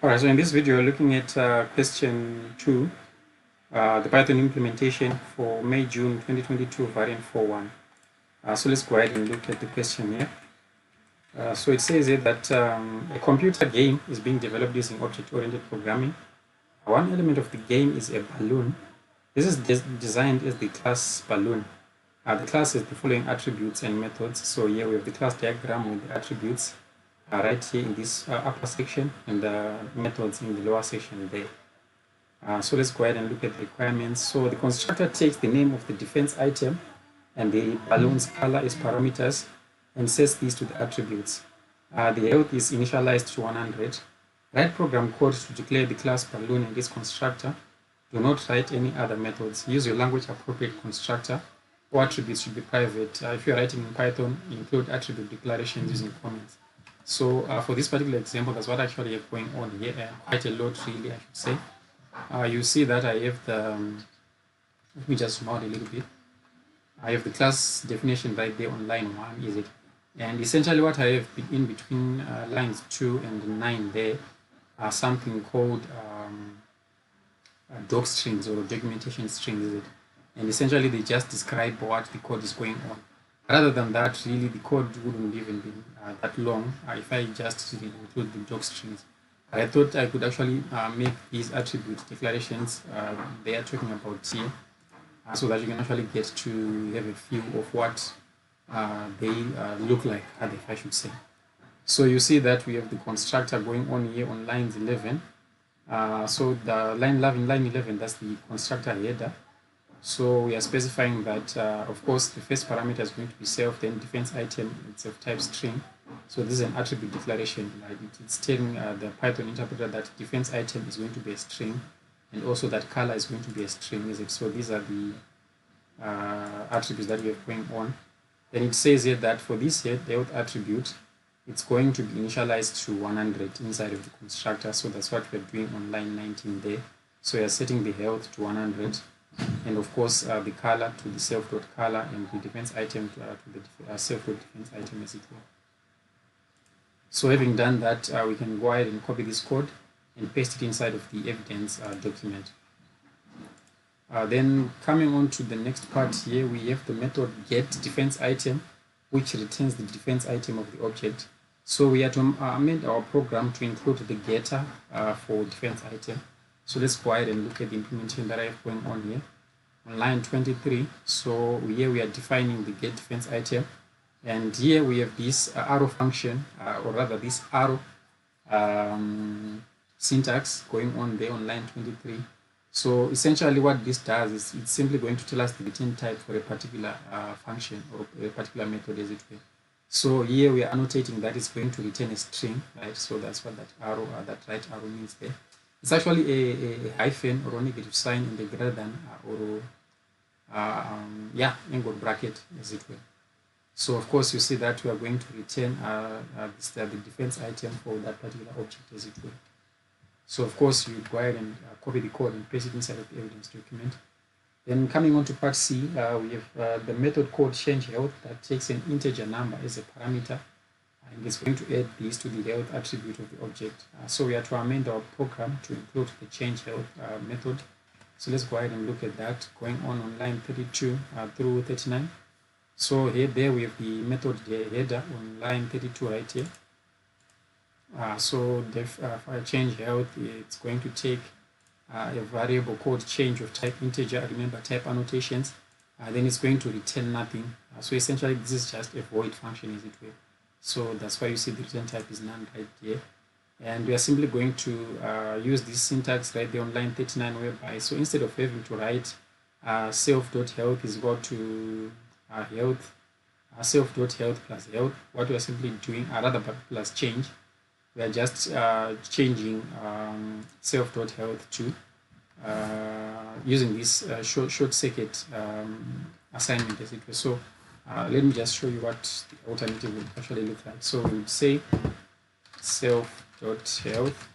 Alright, so in this video, we're looking at question 2, the Python implementation for May-June 2022 variant 4.1. So let's go ahead and look at the question here. So it says here that a computer game is being developed using object-oriented programming. One element of the game is a balloon. This is designed as the class balloon. The class has the following attributes and methods. So here we have the class diagram with the attributes right here in this upper section and the methods in the lower section there. So let's go ahead and look at the requirements. So the constructor takes the name of the defense item and the balloon's color as parameters and sets these to the attributes. The health is initialized to 100. Write program code to declare the class balloon in this constructor. Do not write any other methods. Use your language appropriate constructor. All attributes should be private. If you're writing in Python, include attribute declarations using comments. So for this particular example, that's what actually is going on here, quite a lot really, I should say. You see that I have the, let me just zoom out a little bit. I have the class definition right there on line 1, is it? And essentially what I have in between lines 2 and 9 there are something called doc strings or documentation strings, is it? And essentially they just describe what the code is going on. Rather than that, really the code wouldn't even be that long if I just include the doc strings. I thought I could actually make these attribute declarations they are talking about here, so that you can actually get to have a feel of what they look like, if I should say. So you see that we have the constructor going on here on lines 11. So the line 11, that's the constructor header. So we are specifying that, of course, the first parameter is going to be self, then defense item, it's of type string. So this is an attribute declaration. Right? It's telling the Python interpreter that defense item is going to be a string, and also that color is going to be a string, is it? So these are the attributes that we have going on. Then it says here that for this here, the health attribute, it's going to be initialized to 100 inside of the constructor. So that's what we're doing on line 19 there. So we are setting the health to 100. And of course the color to the self.color and the defense item to the self.defense item as it were. So having done that, we can go ahead and copy this code and paste it inside of the evidence document. Then coming on to the next part here, we have the method get defense item, which returns the defense item of the object. So we have to amend our program to include the getter for defense item. So let's go ahead and look at the implementation that I have going on here. On line 23, so here we are defining the get defense item. And here we have this arrow function, or rather this arrow syntax going on there on line 23. So essentially what this does is it's simply going to tell us the return type for a particular function or a particular method as it were. So here we are annotating that it's going to return a string, right? So that's what that arrow, that right arrow means there. It's actually a hyphen or a negative sign in the greater than or angled bracket as it were. So of course you see that we are going to return the defense item for that particular object as it were. So of course you go ahead and copy the code and paste it inside of the evidence document. Then coming on to part C, we have the method called change health that takes an integer number as a parameter. And it's going to add these to the health attribute of the object. So we have to amend our program to include the change health method. So let's go ahead and look at that going on line 32 through 39. So there we have the method header on line 32 right here. So for change health, it's going to take a variable called change of type integer. Remember type annotations. Then it's going to return nothing. So essentially this is just a void function as it were. So that's why you see the return type is none right here. And we are simply going to use this syntax right there on line 39 whereby, so instead of having to write self.health is equal to health, self.health plus health, what we are simply doing, rather plus change, we are just changing self.health to using this short circuit assignment as it were. So let me just show you what the alternative would actually look like. So we would say self.health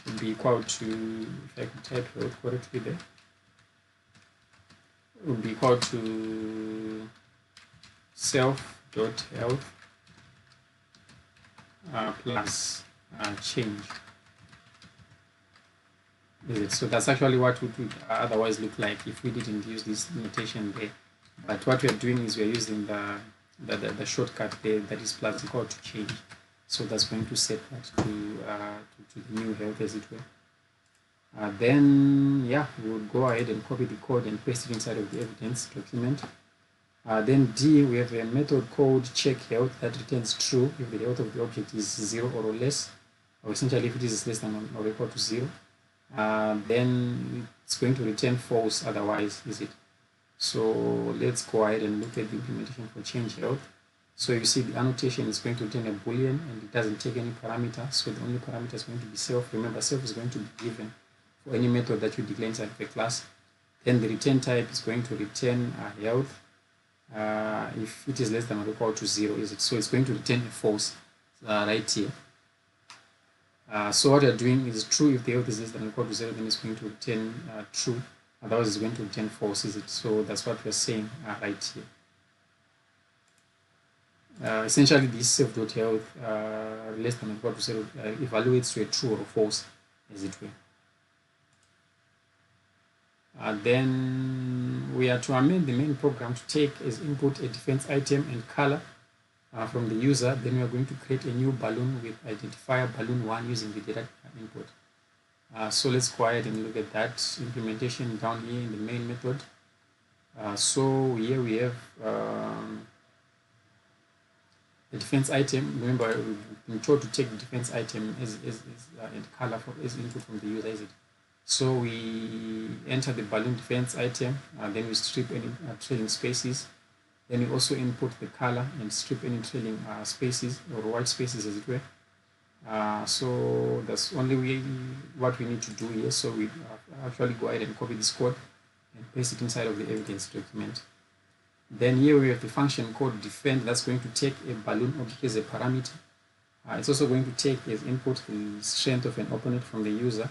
would be equal to, if I could type health correctly there, would be equal to self.health plus change. is it? So that's actually what it would otherwise look like if we didn't use this notation there. But what we are doing is we are using the shortcut there, that is plus equal to change. So that's going to set that to the new health, as it were. Then yeah, we would go ahead and copy the code and paste it inside of the evidence document. Then D, we have a method called check health that returns true if the health of the object is 0 or less, or essentially if it is less than or equal to 0. Then it's going to return false otherwise, is it? So let's go ahead and look at the implementation for change health. So you see the annotation is going to return a boolean and it doesn't take any parameter. So the only parameter is going to be self. Remember, self is going to be given for any method that you declare inside of a class. Then the return type is going to return health if it is less than or equal to 0, is it? So it's going to return a false right here. So what you're doing is true if the health is less than or equal to 0, then it's going to return true. Otherwise, it's going to return false, is it? So that's what we're saying right here. Essentially, this self.health less than or equal to 0 evaluates to a true or a false, as it were. Then we are to amend the main program to take as input a defense item and color from the user. Then we are going to create a new balloon with identifier balloon1 using the data input. So let's go ahead and look at that implementation down here in the main method. So here we have the defense item. Remember, we've been told to take the defense item and color as input from the user, is it? So we enter the balloon defense item, then we strip any trailing spaces. Then we also input the color and strip any trailing spaces or white spaces, as it were. So that's only what we need to do here. So we actually go ahead and copy this code and paste it inside of the evidence document. Then here we have the function called defend that's going to take a balloon object as a parameter. It's also going to take as input the strength of an opponent from the user.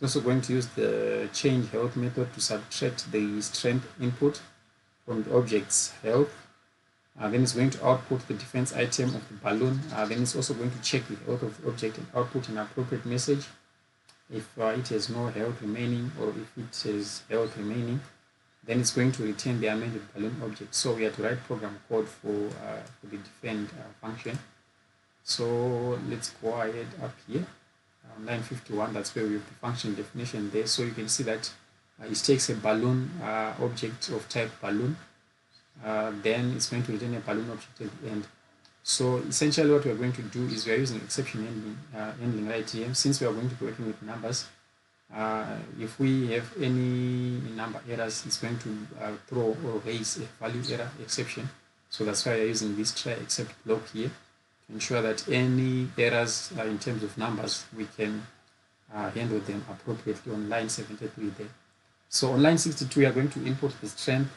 It's also going to use the change health method to subtract the strength input from the object's health. Then it's going to output the defense item of the balloon. Then it's also going to check the health of the object and output an appropriate message if it has no health remaining, or if it has health remaining. Then it's going to return the amended balloon object. So we have to write program code for the defend function. So let's go ahead up here. Line 51, that's where we have the function definition there. So you can see that it takes a balloon object of type balloon. Then it's going to return a balloon object at the end. So essentially what we're going to do is we're using exception handling right here. Since we are going to be working with numbers, if we have any number errors, it's going to throw or raise a value error exception. So that's why we're using this try except block here to ensure that any errors in terms of numbers, we can handle them appropriately on line 73 there. So on line 62, we are going to import the strength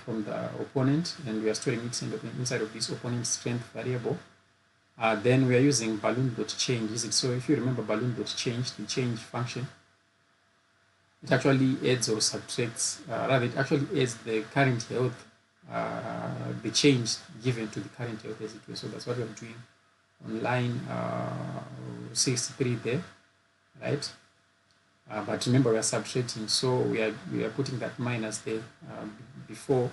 from the opponent, and we are storing it inside of this opponent strength variable. Then we are using balloon.change, is it? So if you remember balloon.change, the change function, it actually adds or subtracts, rather it actually adds the current health, the change given to the current health, as it were. So that's what we're doing on line 63 there, right? But remember, we are subtracting, so we are putting that minus there before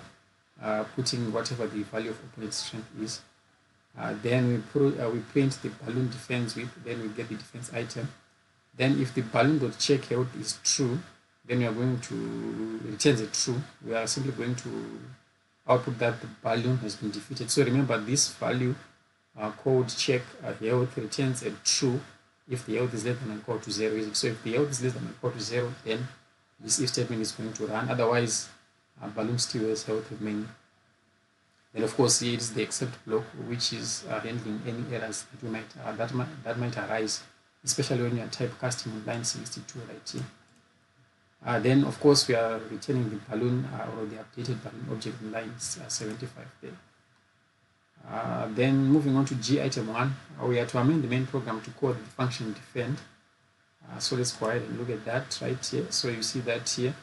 putting whatever the value of opponent strength is. Then we print the balloon defense with, then we get the defense item. Then if the balloon.check health is true, then we are going to return a true. We are simply going to output that the balloon has been defeated. So remember, this value called check health returns a true if the health is less than or equal to 0, is it? So if the health is less than or equal to 0, then this if statement is going to run. Otherwise, balloon still has health remaining. Then of course here is the except block, which is handling any errors that you might that might arise, especially when you are typecasting on line 62 right here. Then of course we are returning the balloon or the updated balloon object in line 75 there. Then moving on to G item 1, we are to amend the main program to call the function defend. So let's go ahead and look at that right here. So you see that here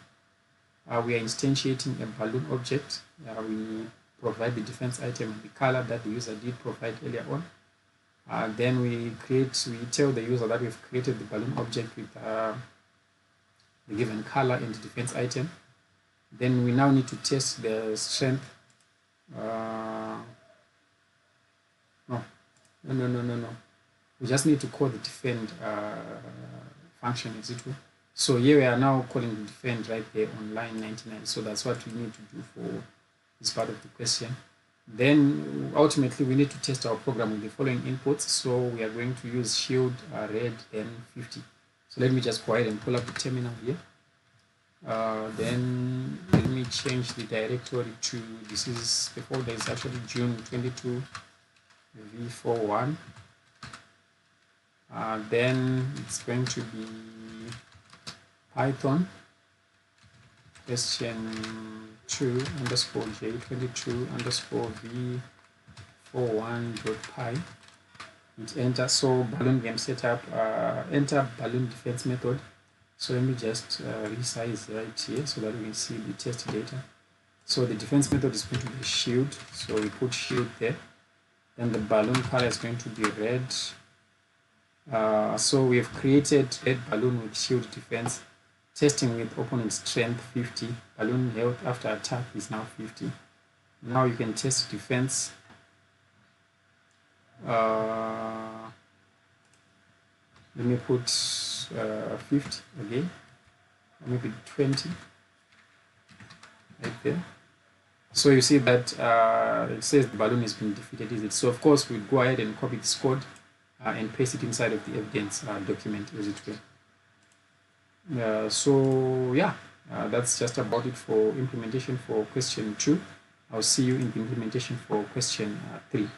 we are instantiating a balloon object. We provide the defense item and the color that the user did provide earlier on. Then we tell the user that we've created the balloon object with the given color and defense item. Then we now need to test the strength. No. We just need to call the defend function ex2. So here we are now calling the defend right there on line 99. So that's what we need to do for this part of the question. Then ultimately we need to test our program with the following inputs. So we are going to use shield red and 50. So let me just go ahead and pull up the terminal here. Then let me change the directory to, this is, the folder is actually June 22 v41. Then it's going to be Python question2 underscore j22 underscore v41.py. Hit enter. So balloon game setup, enter balloon defense method. So let me just resize right here so that we can see the test data. So the defense method is going to be shield. So we put shield there. Then the balloon color is going to be red. So we have created red balloon with shield defense. Testing with opponent strength 50. Balloon health after attack is now 50. Now you can test defense. Let me put 50 again, or maybe 20 right there. So you see that it says the balloon has been defeated, is it? So of course we'll go ahead and copy this code and paste it inside of the evidence document as it were. So yeah, that's just about it for implementation for question 2. I'll see you in the implementation for question 3.